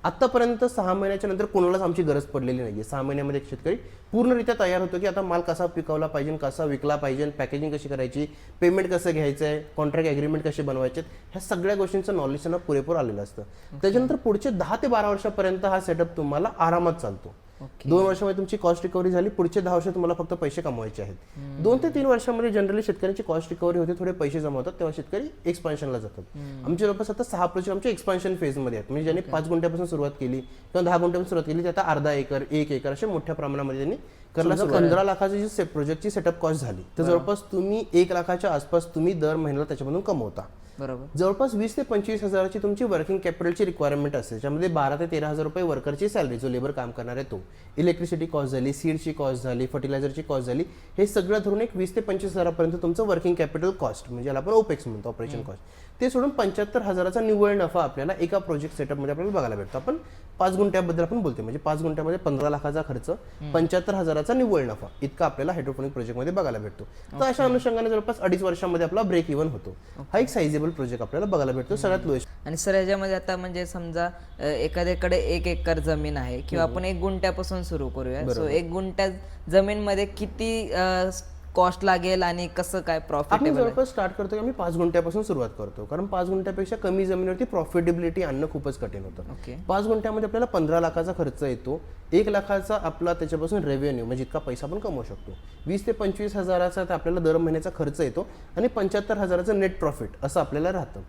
Speaker 1: आतापर्यंत 6 महिन्याच्या नंतर कोणालाच आमची गरज पडलेली नाहीये. 6 महिन्यामध्ये एक शेतकरी पूर्णरित्या तयार होतो की आता माल कसा पिकवला पाहिजे, कसा विकला पाहिजे, पॅकेजिंग कशी करायची, पेमेंट कसं घ्यायचं आहे, कॉन्ट्रॅक्ट ॲग्रीमेंट कसे बनवायचे, ह्या सगळ्या गोष्टींचं नॉलेज त्यांना पुरेपूर आलेलं असतं. त्याच्यानंतर पुढचे 10 ते 12 वर्षापर्यंत हा सेटअप तुम्हाला आरामात चालतो. 2 वर्षामध्ये तुमची कॉस्ट रिकव्हरी झाली, पुढचे 10 वर्ष तुम्हाला फक्त पैसे कमवायचे आहेत. 2 ते 3 वर्षामध्ये जनरली शेतकऱ्यांची कॉस्ट रिकव्हरी होते, थोडे पैसे जमा होतात, तेव्हा शेतकरी एक्सपान्शनला जातात. आमच्या जवळपास आता 6 प्रोजेक्ट आमचे एक्सपान्शन फेजमध्ये आहेत. म्हणजे ज्यांनी 5 गुंठ्यापासून सुरुवात केली किंवा 10 गुंठ्यापासून सुरुवात केली, ते आता अर्धा एकर, 1 एकर असे मोठ्या प्रमाणामध्ये त्यांनी करायला. 15 लाखाची जी प्रोजेक्टची सेटअप कॉस्ट झाली, तर जवळपास तुम्ही 1 लाखाच्या आसपास तुम्ही दर महिन्याला त्याच्यामधून कमवता. जवळपास 20 ते 25 हजाराची तुमची वर्किंग कॅपिटलची रिक्वायरमेंट असते, ज्यामध्ये 12 ते 13 हजार रुपये वर्करची सॅलरी, जो लेबर काम करणार आहे तो, इलेक्ट्रिसिटी कॉस्ट झाली, सीडची कॉस्ट झाली, फर्टिलायझरची कॉस्ट झाली, हे सगळं धरून एक 20 ते 25 हजारापर्यंत तुमचं वर्किंग कॅपिटल कॉस्ट, म्हणजे आपण ओपेक्स म्हणतो, ऑपरेशन कॉस्ट, ते सोडून 75 हजाराचा निव्वळ नफा आपल्याला एका प्रोजेक्ट सेटअपमध्ये आपल्याला बघायला भेटतो. आपण 5 गुंठ्याबद्दल आपण बोलतो, म्हणजे 5 गुंठ्यामध्ये 15 लाखाचा खर्च, 75 हजाराचा निव्वळ नफा इतका आपल्याला हायड्रोपोनिक प्रोजेक्टमध्ये बघायला भेटतो. तर अशा अनुषंगाने जवळपास 2.5 वर्षामध्ये आपला ब्रेक इव्हन होतो. हा एक सायझेबल प्रोजेक्ट आपल्याला बघायला भेटतो, सगळ्यात लोएस्ट.
Speaker 2: आणि सर ह्याच्यामध्ये आता म्हणजे समजा एखाद्याकडे 1 एकर जमीन आहे, किंवा आपण 1 गुंठ्यापासून सुरू करूया. सो 1 गुंठ्या जमीन मध्ये किती कॉस्ट लागेल आणि कसं काय
Speaker 1: आपण
Speaker 2: प्रॉफिटेबल
Speaker 1: जवळपास स्टार्ट करतो की आम्ही 5 गुंठ्यापासून सुरुवात करतो, कारण 5 गुंठ्यापेक्षा कमी जमिनीवरती प्रॉफिटेबिलिटी आणणं खूपच कठीण होतं.
Speaker 2: ओके
Speaker 1: 5 गुंठ्यामध्ये आपल्याला 15 लाखाचा खर्च येतो, 1 लाखाचा आपला त्याच्यापासून रेव्हेन्यू म्हणजे इतका पैसा आपण कमवू शकतो. 20 ते 25 हजाराचा आपल्याला दर महिन्याचा खर्च येतो आणि 75 हजाराचं नेट प्रॉफिट असं आपल्याला राहतं.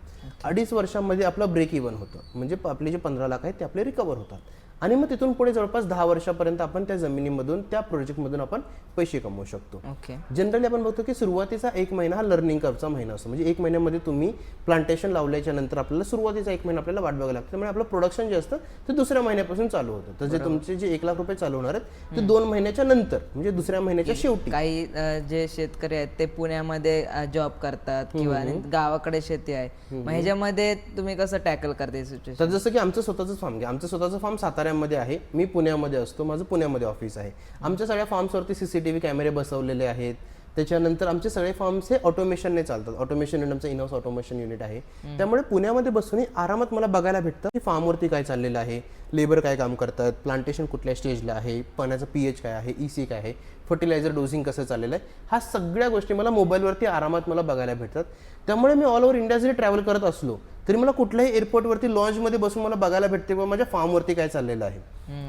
Speaker 1: 2.5 वर्षांमध्ये आपलं ब्रेक इव्हन होतं, म्हणजे आपले जे 15 लाख आहेत ते आपले रिकवर होतात आणि मग तिथून पुढे जवळपास 10 वर्षापर्यंत आपण त्या जमिनीमधून त्या प्रोजेक्टमधून आपण पैसे कमवू शकतो.
Speaker 2: ओके
Speaker 1: जनरली आपण बघतो की सुरुवातीचा 1 महिना हा लर्निंग कर्वचा महिना असतो, म्हणजे 1 महिन्यामध्ये तुम्ही प्लांटेशन लावल्याच्या नंतर आपल्याला सुरुवातीचा 1 महिना आपल्याला वाट बघायला लागतं. त्यामुळे आपलं प्रोडक्शन जे असतं ते दुसऱ्या महिन्यापासून चालू होतं. तर जे तुमचे जे 1 लाख रुपये चालू होणार आहेत ते 2 महिन्याच्या नंतर म्हणजे दुसऱ्या महिन्याच्या शेवटी.
Speaker 2: काही जे शेतकरी आहेत ते पुण्यामध्ये जॉब करतात किंवा आणि गावाकडे शेती आहे, मग ह्याच्यामध्ये तुम्ही कसं टॅकल करते सिच्युएशन?
Speaker 1: तर जसं की आमचं स्वतःचं फार्म घ्या, आमचं स्वतःचं फार्म साताऱ्यामध्ये आहे, मी पुण्यामध्ये असतो, माझं पुण्यामध्ये ऑफिस आहे. आमच्या सगळ्या फार्म्सवरती CCTV कॅमेरे बसवलेले आहेत. त्याच्यानंतर आमचे सगळे फार्म्स हे ऑटोमेशनने चालतात. ऑटोमेशन युनिट आमचं इनहाऊस ऑटोमेशन युनिट आहे. त्यामुळे पुण्यामध्ये बसून आरामात मला बघायला भेटतं की फार्मवरती काय चाललेलं आहे, लेबर काय काम करतात, प्लांटेशन कुठल्या स्टेजला आहे, पाण्याचं pH काय आहे, EC काय आहे, फर्टिलायझर डोसिंग कसं चाललेलं आहे, हा सगळ्या गोष्टी मला मोबाईलवरती आरामात मला बघायला भेटतात. त्यामुळे मी ऑल ओव्हर इंडिया जरी ट्रॅव्हल करत असलो तरी मला कुठल्याही एअरपोर्टवरती लॉन्चमध्ये बसून मला बघायला भेटते किंवा माझ्या फार्मवरती काय चाललेलं आहे,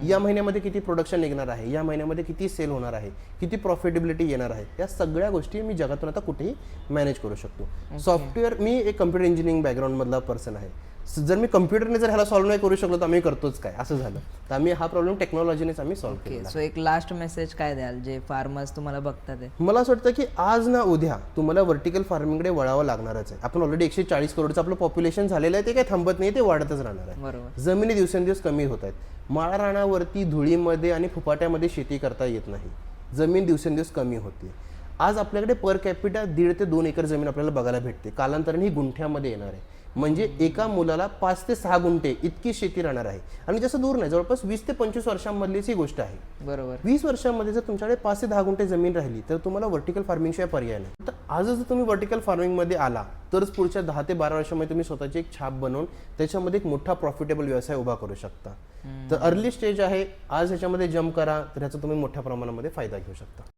Speaker 1: या महिन्यामध्ये किती प्रोडक्शन निघणार आहे, या महिन्यामध्ये किती सेल होणार आहे, किती प्रॉफिटेबिलिटी येणार आहे, या सगळ्या गोष्टी मी जगातून आता कुठेही मॅनेज करू शकतो. सॉफ्टवेअर, मी एक कम्प्युटर इंजिनिअरिंग बॅकग्राऊंडमधला पर्सन आहे. जर मी कम्प्युटरने जर ह्याला सॉल्व्ह नाही करू शकलो तर आम्ही करतोच काय, असं झालं. तर आम्ही हा प्रॉब्लेम टेक्नॉलॉजीनेच आम्ही सॉल्व्ह केला.
Speaker 2: सो एक लास्ट मेसेज काय द्याल जे फार्मर्स तुम्हाला बघतात आहे?
Speaker 1: मला असं वाटतं की आज ना उद्या तुम्हाला व्हर्टिकल फार्मिंगकडे वळावं लागणारच आहे. आपण ऑलरेडी 140 करोडचं आपलं पॉप्युलेशन झालेलं आहे, ते काही थांबत नाही, ते वाढतच राहणार आहे.
Speaker 2: बरोबर
Speaker 1: जमिनी दिवसेंदिवस कमी होत आहेत. माळरानावरती धुळीमध्ये आणि फुपाट्यामध्ये शेती करता येत नाही, जमीन दिवसेंदिवस कमी होते. आज आपल्याकडे पर कॅपिटा 1.5 ते 2 एकर जमीन आपल्याला बघायला भेटते, कालांतराने ही गुंठ्यामध्ये येणार आहे. म्हणजे एका मुलाला 5 ते 6 गुंठे इतकी शेती राहणार आहे. आणि जसं दूर नाही, जवळपास 20 ते 25 वर्षांमधलीच ही गोष्ट आहे.
Speaker 2: बरोबर
Speaker 1: 20 वर्षांमध्ये जर तुमच्याकडे 5 ते 10 गुंठे जमीन राहिली तर तुम्हाला व्हर्टिकल फार्मिंगशिवाय पर्याय नाही. तर आजच जर तुम्ही व्हर्टिकल फार्मिंगमध्ये आला तरच पुढच्या 10 ते 12 वर्षांमध्ये तुम्ही स्वतःची एक छाप बनवून त्याच्यामध्ये एक मोठा प्रॉफिटेबल व्यवसाय उभा करू शकता. तर अर्ली स्टेज आहे, आज ह्याच्यामध्ये जम्प करा तर ह्याचा तुम्ही मोठ्या प्रमाणामध्ये फायदा घेऊ शकता.